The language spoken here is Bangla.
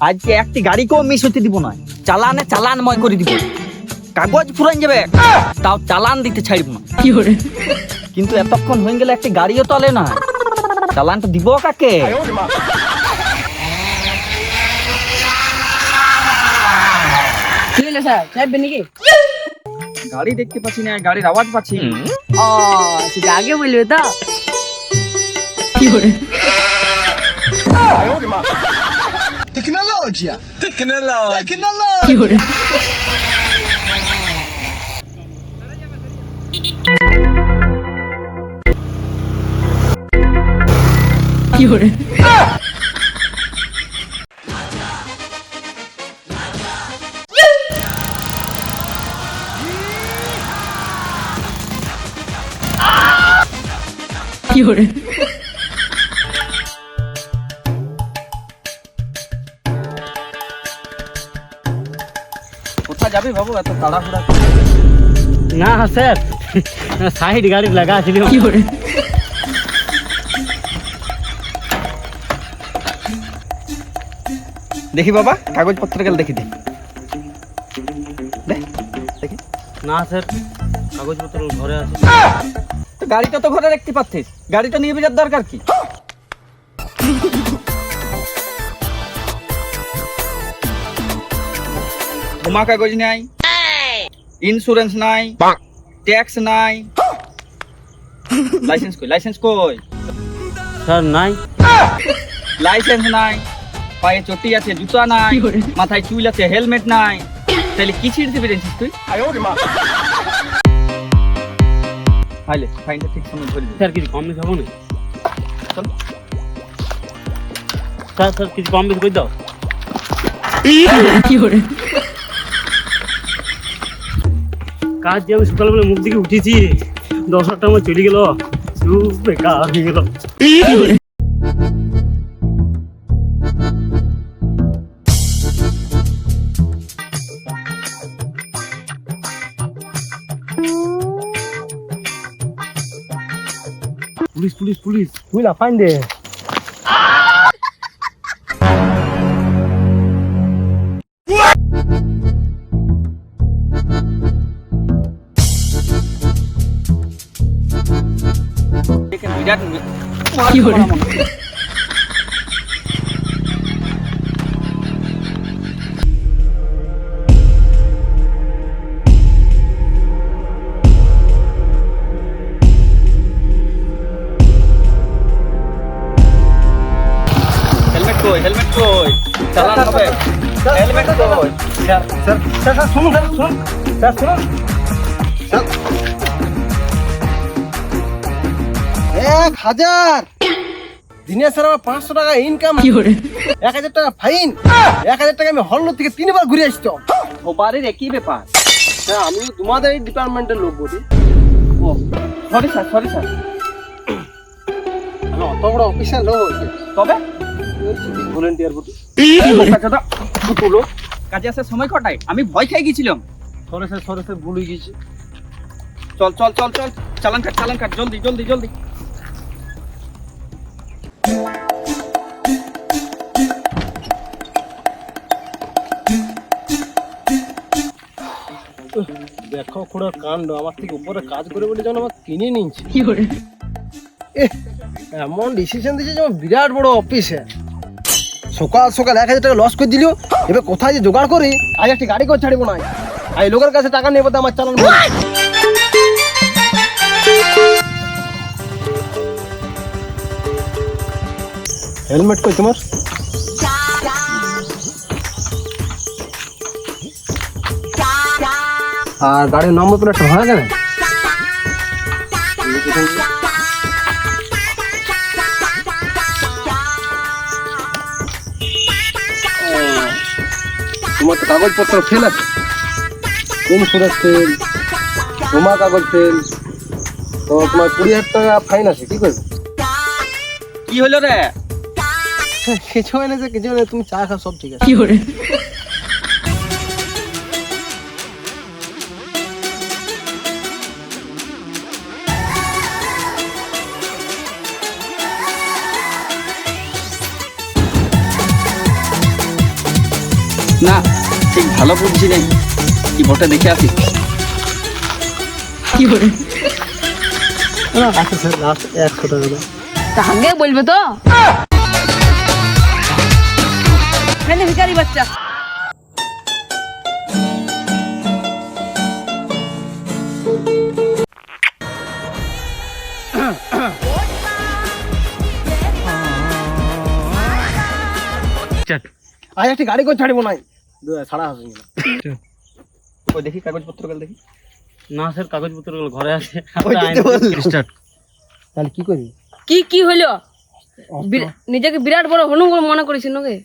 আজকে একটি গাড়িকেও মিস হতে দিব না, চালানে চালানময় করে দিব। কাগজ ফুরান যাবে, তাও চালান দিতে ছাড়ব না। কিন্তু এতক্ষণ হয়ে গেলে একটি গাড়িও তলে না, চালানটা দিব কাকে? গাড়ি দেখতে পাচ্ছি না, গাড়ির আওয়াজ পাচ্ছি। সেটা আগে বলবে তো। Tecnologia! কোথায় যাবে বাবু এত তাড়াহুড়া? না স্যার, সাইড গাড়ি লাগা ছিল। দেখি বাবা, কাগজপত্র গেলে দেখি দেখি। না স্যার, কাগজপত্র ঘরে আছে। তো গাড়িটা তো ঘরে দেখতে পাচ্ছিস, গাড়িটা নিয়ে যাওয়ার দরকার কি? জমা কাগজ নাই, ইন্স্যুরেন্স নাই, ট্যাক্স নাই, লাইসেন্স কই? লাইসেন্স কই? স্যার নাই। লাইসেন্স নাই, পায়ে চটি আছে, জুতা নাই, মাথায় চুল আছে, হেলমেট নাই, তাহলে কি ছিড়তে পেরেছিস তুই? হাইলে ফাইনটা ঠিক সময় ধরে দিবি। স্যার কিছু কম বেশি হবো না? চল। স্যার কিছু কম বেশি করে দাও। কাজ যে আমি সকালবেলা মুখ দিকে উঠেছি, 10,000 টাকা আমার চলে গেল, বেকার হয়ে গেল। পুলিশ পুলিশ পুলিশ, বুঝলা, ফাইন দে। বিরাট হেলমেট কই? হেলমেট কই? চালান হবে। হেলমেট কই? স্যার স্যার স্যার স্যার শুনুন, স্যার শুনুন, স্যার শুনুন। 1000 দিনে স্যার আমার 500 টাকা ইনকাম, 1000 টাকা ফাইন, 1000 টাকা আমি হল থেকে 3বার ঘুরে আসছি। সবারই একই ব্যাপার। স্যার আমি তোমাদের এই ডিপার্টমেন্টের লোক বলি। ও সরি স্যার, সরি স্যার। আমি অত বড় অফিসার লোক হয়েছে, তবে ভলেন্টিয়ার বলি। তুলো কাজে আসার সময় কটায়? আমি ভয় খেয়ে গেছিলাম। সরে স্যার ভুল হয়ে গেছি। চল চল চল চল, চালান কাট, জলদি জলদি জলদি। দেখো খুড়ার কাণ্ড, আমার থেকে উপরে কাজ করে বলে যেন আমার কিনে নিচ্ছে। এমন ডিসিশন দিয়েছে যেমন বিরাট বড় অফিসে। সকাল সকাল 1000 টাকা লস করে দিল, এবার কোথায় যে জোগাড় করি? আজ একটি গাড়ি করে ছাড়বো না, আর এই লোকের কাছে টাকা নেবো, আমার চালান। হেলমেট কই তোমার? আর গাড়ির নম্বর প্লেটটা হয় কেন? তোমার তো কাগজপত্র ফেল আছে, ইন্স্যুরেন্স ফেল, জমা কাগজ ফেল, তো তোমার 20,000 টাকা ফাইন আছে। কি করবে? কি হলো রে? কিছু এনেছে, কিছু নেই, তুমি চা খাও, সব ঠিক আছে। না ঠিক ভালো বুঝছি নেই, কি বটে দেখে আসি। আচ্ছা স্যার লাস্ট 100 টাকা দাও। তা আগে বলবে তো এখানে ভিখারি বাচ্চা চাট। আজ একটি গাড়ি করে ছাড়বো নাই ছাড়া আসেনি ওই দেখি কাগজপত্র গেল দেখি। না স্যার কাগজপত্রগুলো ঘরে আছে। ওইটাই তো বললাম। স্টার্ট। তাহলে কি করবি? কি হইলো নিজেকে বিরাট বড় হনু মনে করেছিল নাকি